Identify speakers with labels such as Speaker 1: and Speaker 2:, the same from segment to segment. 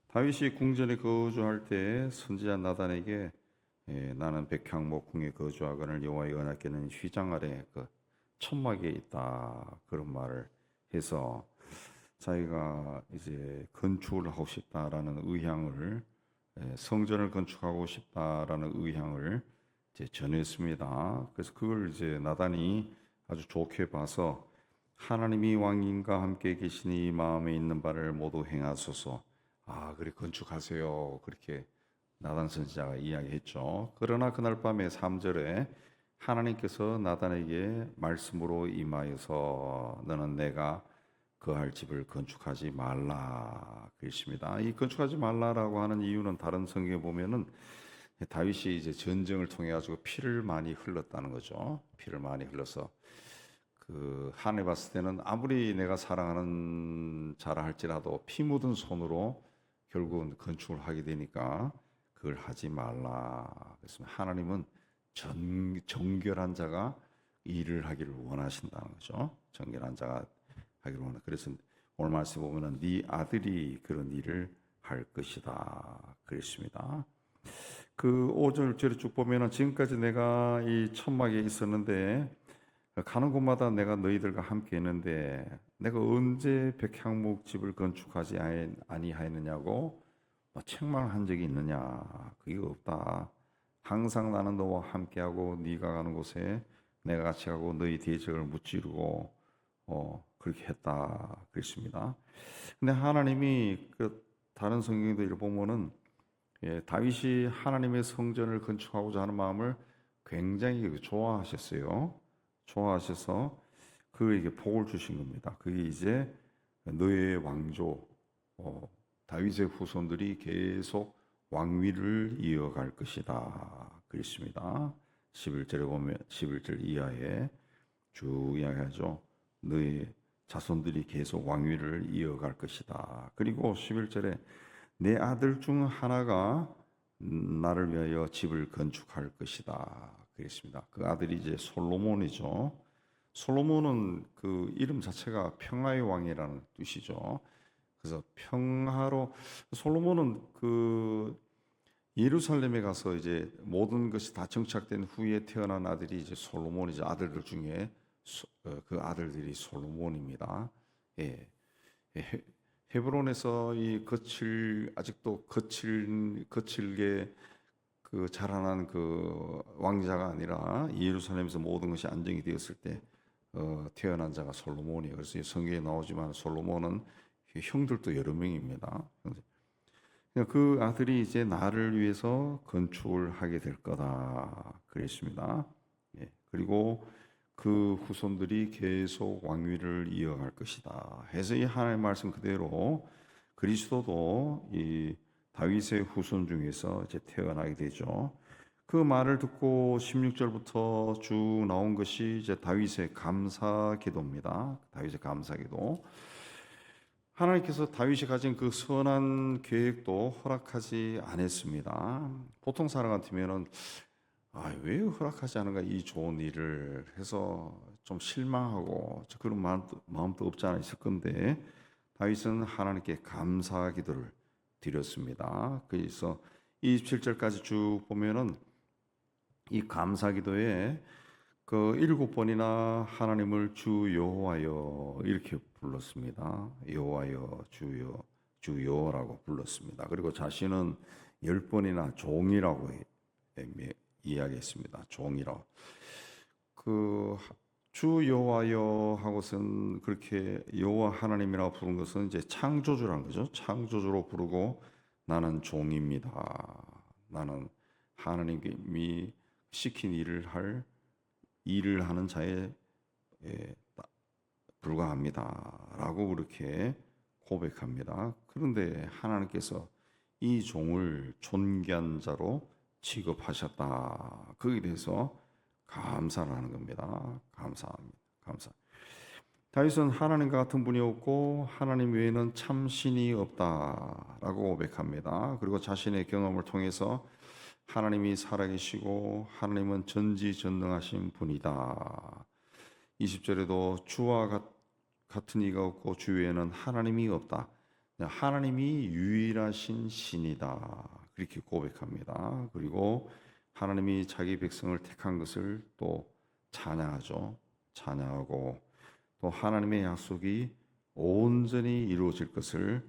Speaker 1: 다윗이 궁전에 거주할 때 선지자 나단에게 나는 백향목 궁에 거주하거늘 여호와의 언약궤는 휘장 아래 그 천막에 있다 그런 말을 해서 자기가 이제 건축을 하고 싶다라는 의향을 성전을 건축하고 싶다라는 의향을 이제 전했습니다. 그래서 그걸 이제 나단이 아주 좋게 봐서 하나님이 왕님과 함께 계시니 마음에 있는 바를 모두 행하소서. 그래 건축하세요. 그렇게 나단 선지자가 이야기했죠. 그러나 그날 밤에 3절에 하나님께서 나단에게 말씀으로 임하여서 너는 내가 거할 집을 건축하지 말라 그랬습니다. 이 건축하지 말라라고 하는 이유는 다른 성경에 보면은 다윗이 이제 전쟁을 통해 가지고 피를 많이 흘렀다는 거죠. 피를 많이 흘러서 그 한해 봤을 때는 아무리 내가 사랑하는 자라 할지라도 피 묻은 손으로 결국은 건축을 하게 되니까 그걸 하지 말라. 그래서 하나님은 정결한 자가 일을 하기를 원하신다는 거죠. 정결한 자가 하기를 원하. 그래서 오늘 말씀 보면은 네 아들이 그런 일을 할 것이다. 그랬습니다. 그 5절절에 쭉 보면은 지금까지 내가 이 천막에 있었는데 가는 곳마다 내가 너희들과 함께 있는데 내가 언제 백향목 집을 건축하지 아니하였느냐고 책망한 적이 있느냐? 그게 없다. 항상 나는 너와 함께하고 네가 가는 곳에 내가 같이 가고 너희 대적을 무찌르고 그렇게 했다 그랬습니다. 근데 하나님이 그 다른 성경들을 보면은 다윗이 하나님의 성전을 건축하고자 하는 마음을 굉장히 좋아하셨어요. 좋아하셔서 그에게 복을 주신 겁니다. 그게 이제 너의 왕조 다윗의 후손들이 계속 왕위를 이어갈 것이다. 그랬습니다. 11절에 보면 11절 이하에 쭉 이야기하죠. 너의 자손들이 계속 왕위를 이어갈 것이다. 그리고 11절에 내 아들 중 하나가 나를 위하여 집을 건축할 것이다. 그랬습니다. 그 아들이 이제 솔로몬이죠. 솔로몬은 그 이름 자체가 평화의 왕이라는 뜻이죠. 그래서 평화로 솔로몬은 그 예루살렘에 가서 이제 모든 것이 다 정착된 후에 태어난 아들이 이제 솔로몬이죠. 아들들 중에 그 아들들이 솔로몬입니다. 예. 헤브론에서 이 아직도 거칠게 그 자라난 그 왕자가 아니라 예루살렘에서 모든 것이 안정이 되었을 때 태어난 자가 솔로몬이에요. 그래서 성경에 나오지만 솔로몬은 형들도 여러 명입니다. 그 아들이 이제 나를 위해서 건축을 하게 될 거다 그랬습니다. 예. 그리고 그 후손들이 계속 왕위를 이어갈 것이다. 해서 이 하나님의 말씀 그대로 그리스도도 이 다윗의 후손 중에서 이제 태어나게 되죠. 그 말을 듣고 16절부터 쭉 나온 것이 이제 다윗의 감사 기도입니다. 다윗의 감사 기도. 하나님께서 다윗이 가진 그 선한 계획도 허락하지 않았습니다. 보통 사람 같으면은 왜 허락하지 않은가 이 좋은 일을 해서 좀 실망하고 그런 마음도 없지 않아 있을 건데 다윗은 하나님께 감사 기도를 드렸습니다. 그래서 27절까지 쭉 보면은 이 감사 기도에 그 7번이나 하나님을 주 여호와여 이렇게 불렀습니다. 여호와여 주여 주 여호라고 불렀습니다. 그리고 자신은 10번이나 종이라고 이야기했습니다. 종이라고. 그 주 여호와여 하고선 그렇게 여호와 하나님이라고 부른 것은 이제 창조주라는 거죠. 창조주로 부르고 나는 종입니다. 나는 하나님이 시킨 일을 하는 자에 불과합니다라고 그렇게 고백합니다. 그런데 하나님께서 이 종을 존귀한 자로 취급하셨다. 거기에 대해서 감사를 하는 겁니다. 감사합니다. 감사. 다윗은 하나님과 같은 분이 없고 하나님 외에는 참 신이 없다라고 고백합니다. 그리고 자신의 경험을 통해서 하나님이 살아계시고 하나님은 전지전능하신 분이다. 20절에도 주와 같은 이가 없고 주 외에는 하나님이 없다. 하나님이 유일하신 신이다. 그렇게 고백합니다. 그리고 하나님이 자기 백성을 택한 것을 또 찬양하죠. 찬양하고 또 하나님의 약속이 온전히 이루어질 것을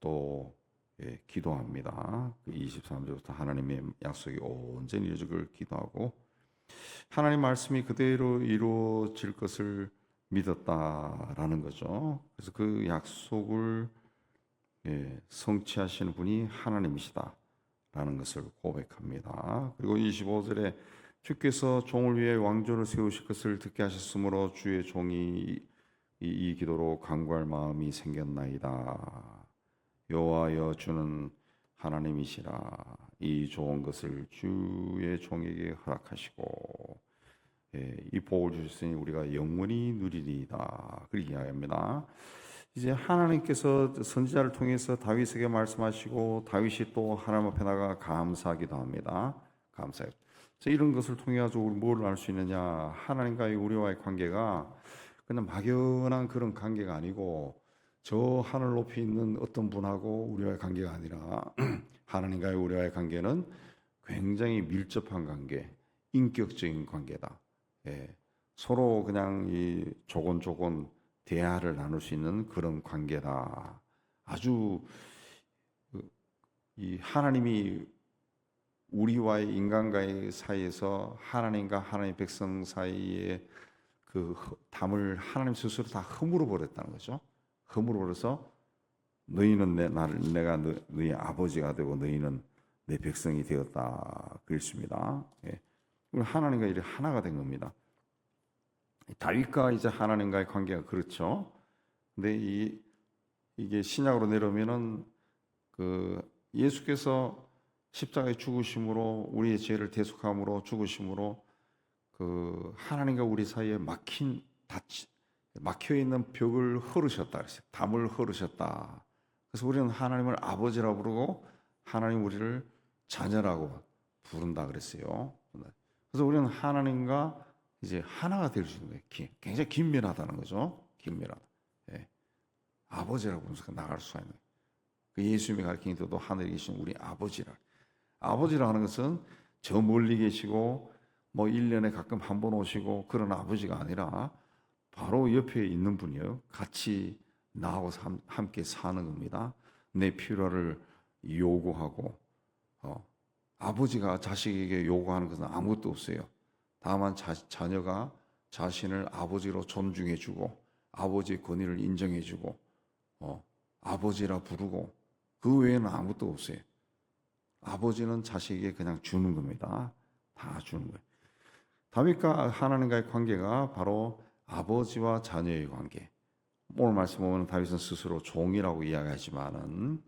Speaker 1: 또 기도합니다. 23절부터 하나님의 약속이 온전히 이루어질 것을 기도하고 하나님 말씀이 그대로 이루어질 것을 믿었다라는 거죠. 그래서 그 약속을 성취하시는 분이 하나님이시다라는 것을 고백합니다. 그리고 25절에 주께서 종을 위해 왕조를 세우실 것을 듣게 하셨으므로 주의 종이 이 기도로 간구할 마음이 생겼나이다. 여호와여 주는 하나님이시라. 이 좋은 것을 주의 종에게 허락하시고 이 복을 주셨으니 우리가 영원히 누리리이다. 그렇게 이야기합니다. 이제 하나님께서 선지자를 통해서 다윗에게 말씀하시고 다윗이 또 하나님 앞에 나가 감사하기도 합니다. 감사해요. 이런 것을 통해 가지고 우리 뭘 알 수 있느냐? 하나님과의 우리와의 관계가 그냥 막연한 그런 관계가 아니고 저 하늘 높이 있는 어떤 분하고 우리와의 관계가 아니라 하나님과의 우리와의 관계는 굉장히 밀접한 관계, 인격적인 관계다. 서로 그냥 이 조곤조곤 대화를 나눌 수 있는 그런 관계다. 아주 이 하나님이 우리와의 인간과의 사이에서 하나님과 하나님의 백성 사이에 그 담을 하나님 스스로 다 허물어 버렸다는 거죠. 허물어 버려서 너희는 내가 너희 아버지가 되고 너희는 내 백성이 되었다 그랬습니다. 하나님과 이렇게 하나가 된 겁니다. 다윗과 이제 하나님과의 관계가 그렇죠. 근데 이게 신약으로 내려오면은 그 예수께서 십자가에 죽으심으로 우리의 죄를 대속함으로 죽으심으로 그 하나님과 우리 사이에 막혀 있는 벽을 헐으셨다 그랬어요. 담을 헐으셨다. 그래서 우리는 하나님을 아버지라고 부르고 하나님 우리를 자녀라고 부른다 그랬어요. 그래서 우리는 하나님과 이제 하나가 될 수 있는 거예요. 굉장히 긴밀하다는 거죠. 긴밀하다. 아버지라고 부르면서 나갈 수가 있는 거예요. 그 예수님이 가르치는 대로 하늘에 계신 우리 아버지라. 아버지라 하는 것은 저 멀리 계시고 뭐 1년에 가끔 한 번 오시고 그런 아버지가 아니라 바로 옆에 있는 분이에요. 같이 나하고 함께 사는 겁니다. 내 필요를 요구하고 아버지가 자식에게 요구하는 것은 아무것도 없어요. 다만 자녀가 자신을 아버지로 존중해주고 아버지의 권위를 인정해주고 아버지라 부르고 그 외에는 아무것도 없어요. 아버지는 자식에게 그냥 주는 겁니다. 다 주는 거예요. 다윗과 하나님과의 관계가 바로 아버지와 자녀의 관계. 오늘 말씀 보면 다윗은 스스로 종이라고 이야기하지만은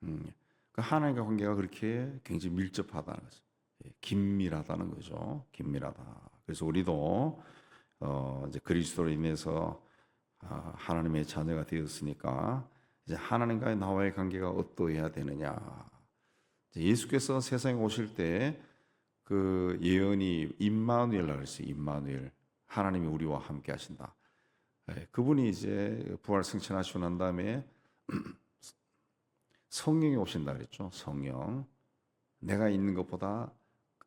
Speaker 1: 그 하나님과 관계가 그렇게 굉장히 밀접하다는 거죠. 긴밀하다는 거죠. 긴밀하다. 그래서 우리도 이제 그리스도로 인해서 하나님의 자녀가 되었으니까 이제 하나님과의 나와의 관계가 어떠해야 되느냐. 예수께서 세상에 오실 때 그 예언이 임마누엘이라고 그랬어요. 임마누엘. 하나님이 우리와 함께 하신다. 그분이 이제 부활 승천하시고 난 다음에 성령이 오신다 그랬죠. 성령. 내가 있는 것보다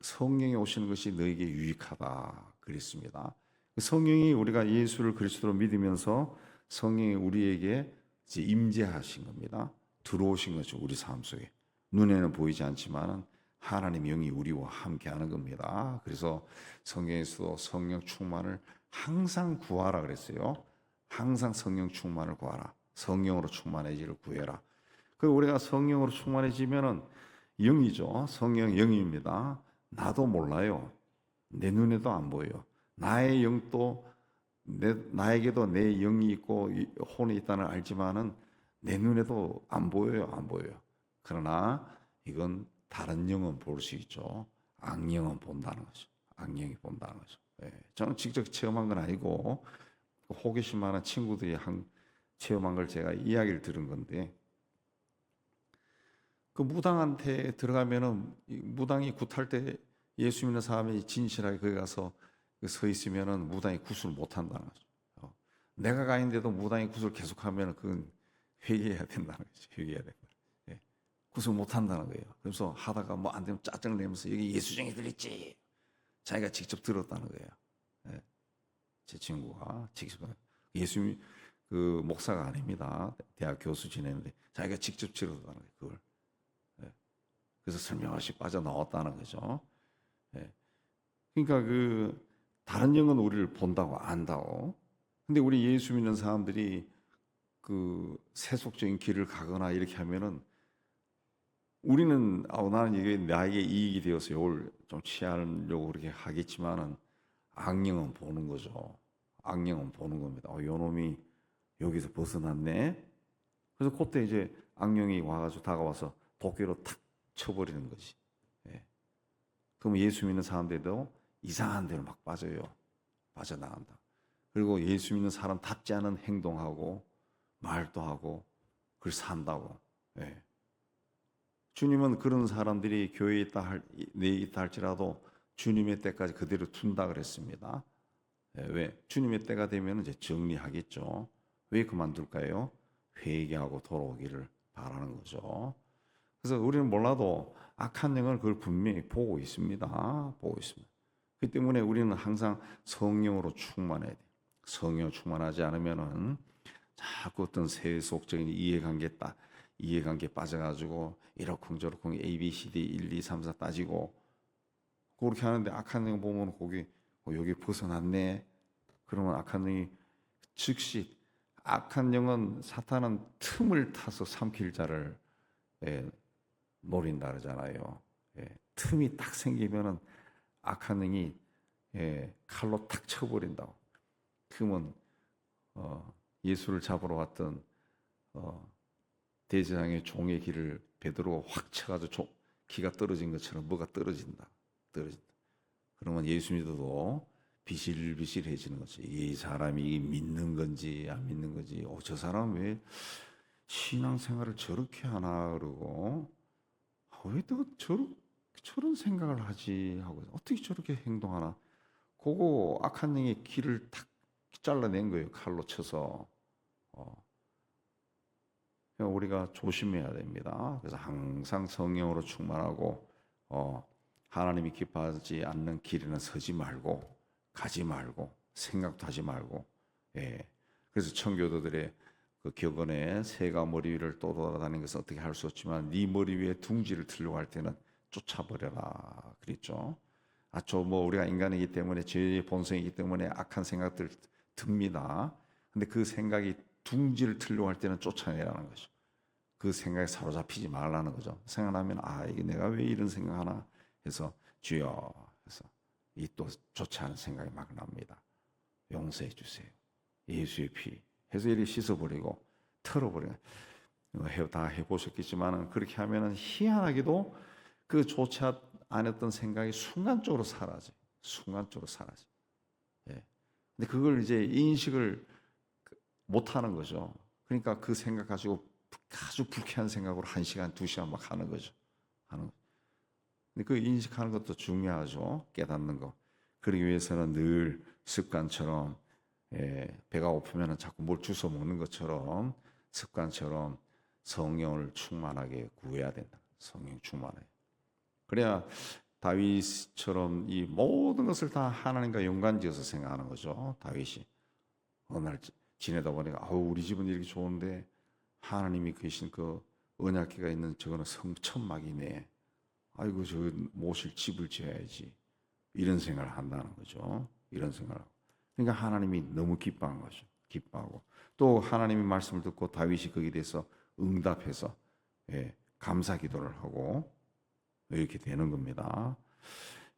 Speaker 1: 성령이 오시는 것이 너에게 유익하다 그랬습니다. 성령이 우리가 예수를 그리스도로 믿으면서 성령이 우리에게 이제 임재하신 겁니다. 들어오신 거죠. 우리 삶 속에. 눈에는 보이지 않지만 하나님 영이 우리와 함께하는 겁니다. 그래서 성경에서도 성령 충만을 항상 구하라 그랬어요. 항상 성령 충만을 구하라. 성령으로 충만해지를 구해라. 그 우리가 성령으로 충만해지면은 영이죠. 성령 영입니다. 나도 몰라요. 내 눈에도 안 보여요. 나의 영도 나에게도 내 영이 있고 혼이 있다는 알지만은 내 눈에도 안 보여요. 안 보여요. 그러나 이건 다른 영은 볼 수 있죠. 악령은 본다는 거죠. 악령이 본다는 거죠. 저는 직접 체험한 건 아니고 호기심 많은 친구들이 체험한 걸 제가 이야기를 들은 건데 그 무당한테 들어가면은 무당이 굿할 때 예수 믿는 사람이 진실하게 거기 가서 서 있으면은 무당이 굿을 못 한다는 거죠. 내가 가 있는데도 무당이 굿을 계속하면 그건 회개해야 된다는 거죠. 회개해야 된다. 예. 구속 못 한다는 거예요. 그래서 하다가 뭐 안 되면 짜증 내면서 여기 예수쟁이들 있지. 자기가 직접 들었다는 거예요. 예. 제 친구가 직접 예수 그 목사가 아닙니다. 대학 교수 지내는데 자기가 직접 들었다는 거예요. 그걸. 예. 그래서 설명없이 빠져나왔다는 거죠. 예. 그러니까 그 다른 영은 우리를 본다고 안다고. 근데 우리 예수 믿는 사람들이 그 세속적인 길을 가거나 이렇게 하면은 우리는 나는 이게 나에게 이익이 되어서 이걸 좀 취하려고 그렇게 하겠지만은 악령은 보는 거죠. 악령은 보는 겁니다. 요 놈이 여기서 벗어났네. 그래서 그때 이제 악령이 와가지고 다가와서 도끼로 탁 쳐버리는 거지. 예. 그럼 예수 믿는 사람들도 이상한 데로 막 빠져요. 빠져나간다. 그리고 예수 믿는 사람답지 않은 행동하고 말도 하고 그걸 산다고. 예. 주님은 그런 사람들이 교회에 있다 내에 있다 할지라도 주님의 때까지 그대로 둔다 그랬습니다. 예, 왜? 주님의 때가 되면 이제 정리하겠죠. 왜 그만둘까요? 회개하고 돌아오기를 바라는 거죠. 그래서 우리는 몰라도 악한 영을 그걸 분명히 보고 있습니다. 보고 있습니다. 그 때문에 우리는 항상 성령으로 충만해야 돼요. 성령 충만하지 않으면은 자꾸 어떤 세속적인 이해관계 빠져가지고 이러쿵저러쿵 A, B, C, D 1, 2, 3, 4 따지고 그렇게 하는데 악한 영 보면 거기 여기 벗어났네. 그러면 악한 영이 즉시 악한 영은 사탄은 틈을 타서 삼킬 자를 노린다 그러잖아요. 틈이 딱 생기면은 악한 영이 칼로 탁 쳐버린다고. 그러면 예수를 잡으러 왔던 대제사장의 종의 길을 베드로가 확 쳐가지고 기가 떨어진 것처럼 뭐가 떨어진다. 그러면 예수 믿어도 비실비실해지는 거지. 이 사람이 믿는 건지 안 믿는 건지. 저 사람 왜 신앙생활을 저렇게 하나 그러고 왜 또 저런 생각을 하지 하고 어떻게 저렇게 행동하나. 그거 악한 영의 길을 탁 잘라낸 거예요. 칼로 쳐서. 우리가 조심해야 됩니다. 그래서 항상 성령으로 충만하고 하나님이 기뻐하지 않는 길에는 서지 말고 가지 말고 생각도 하지 말고. 그래서 청교도들의 그 격언에 새가 머리 위를 떠돌아다니는 것은 어떻게 할 수 없지만 네 머리 위에 둥지를 틀려고 할 때는 쫓아버려라 그랬죠. 우리가 인간이기 때문에 죄의 본성이기 때문에 악한 생각들 듭니다. 근데 그 생각이 둥지를 틀려고 할 때는 쫓아내라는 거죠. 그 생각에 사로잡히지 말라는 거죠. 생각나면 이게 내가 왜 이런 생각하나 해서 주여 해서 이 또 좋지 않은 생각이 막 납니다. 용서해 주세요. 예수의 피 해서 이렇게 씻어버리고 털어버리고 다 해보셨겠지만 그렇게 하면은 희한하게도 그 좋지 않았던 생각이 순간적으로 사라져. 순간적으로 사라져. 근데 그걸 이제 인식을 못 하는 거죠. 그러니까 그 생각 가지고 아주 불쾌한 생각으로 1시간, 2시간 막 하는 거죠. 근데 그 인식하는 것도 중요하죠. 깨닫는 거. 그러기 위해서는 늘 습관처럼 배가 고프면 자꾸 뭘 주워 먹는 것처럼 습관처럼 성령을 충만하게 구해야 된다. 성령 충만해. 그래야 다윗처럼 이 모든 것을 다 하나님과 연관지어서 생각하는 거죠. 다윗이 어느 날 지내다 보니까 우리 집은 이렇게 좋은데 하나님이 계신 그 언약궤가 있는 저거는 성천막이네. 아이고 저 모실 집을 지어야지. 이런 생각을 한다는 거죠. 이런 생각을. 그러니까 하나님이 너무 기뻐한 거죠. 기뻐하고 또 하나님의 말씀을 듣고 다윗이 거기에 대해서 응답해서 감사 기도를 하고 이렇게 되는 겁니다.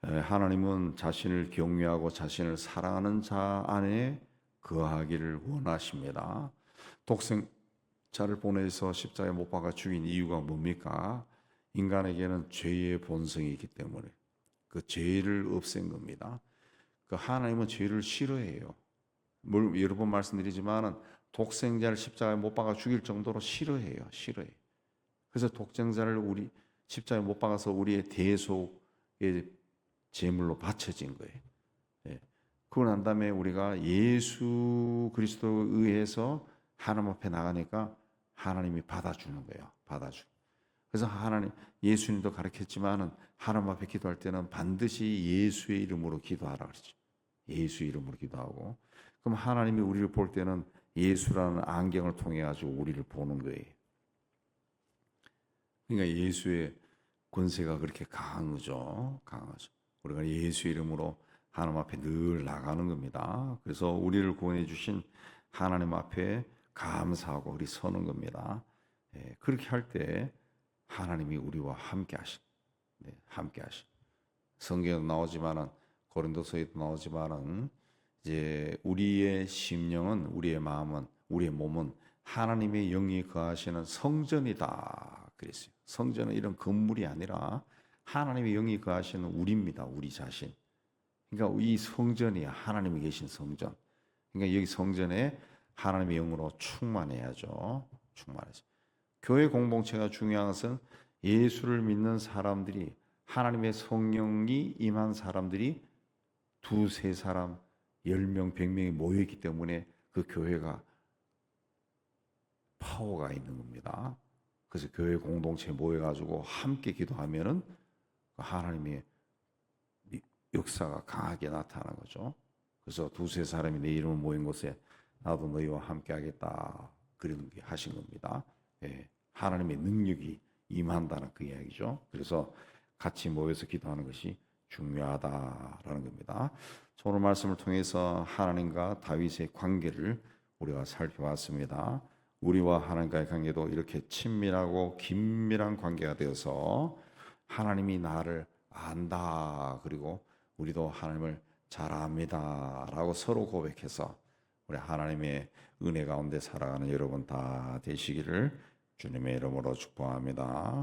Speaker 1: 하나님은 자신을 경외하고 자신을 사랑하는 자 안에 거하기를 원하십니다. 독생자를 보내서 십자가에 못 박아 죽인 이유가 뭡니까? 인간에게는 죄의 본성이 있기 때문에 그 죄를 없앤 겁니다. 그 하나님은 죄를 싫어해요. 여러 번 말씀드리지만은 독생자를 십자가에 못 박아 죽일 정도로 싫어해요. 그래서 독생자를 우리 십자가에 못 박아서 우리의 대속의 제물로 바쳐진 거예요. 그러고 난 다음에 우리가 예수 그리스도에 의해서 하나님 앞에 나가니까 하나님이 받아주는 거예요. 받아주. 그래서 하나님 예수님도 가르쳤지만은 하나님 앞에 기도할 때는 반드시 예수의 이름으로 기도하라 그러죠. 예수의 이름으로 기도하고 그럼 하나님이 우리를 볼 때는 예수라는 안경을 통해 가지고 우리를 보는 거예요. 그러니까 예수의 권세가 그렇게 강한 거죠. 강하죠. 우리가 예수 이름으로 하나님 앞에 늘 나가는 겁니다. 그래서 우리를 구원해 주신 하나님 앞에 감사하고 우리 서는 겁니다. 그렇게 할 때 하나님이 우리와 함께 하신, 함께 하신. 성경에도 나오지만은 고린도서에도 나오지만은 이제 우리의 심령은 우리의 마음은 우리의 몸은 하나님의 영이 거하시는 성전이다 그랬어요. 성전은 이런 건물이 아니라 하나님의 영이 거하시는 우리입니다. 우리 자신. 그러니까 이 성전이야. 하나님이 계신 성전. 그러니까 여기 성전에 하나님의 영으로 충만해야죠. 충만해서. 교회 공동체가 중요한 것은 예수를 믿는 사람들이 하나님의 성령이 임한 사람들이 두세 사람, 10명, 100명이 모여있기 때문에 그 교회가 파워가 있는 겁니다. 그래서 교회 공동체에 모여가지고 함께 기도하면은 하나님의 역사가 강하게 나타나는 거죠. 그래서 두세 사람이 내 이름을 모인 곳에 나도 너희와 함께 하겠다. 그런 게 하신 겁니다. 하나님의 능력이 임한다는 그 이야기죠. 그래서 같이 모여서 기도하는 것이 중요하다라는 겁니다. 오늘 말씀을 통해서 하나님과 다윗의 관계를 우리가 살펴봤습니다. 우리와 하나님과의 관계도 이렇게 친밀하고 긴밀한 관계가 되어서 하나님이 나를 안다. 그리고 우리도 하나님을 잘 압니다. 라고 서로 고백해서 우리 하나님의 은혜 가운데 살아가는 여러분 다 되시기를 주님의 이름으로 축복합니다.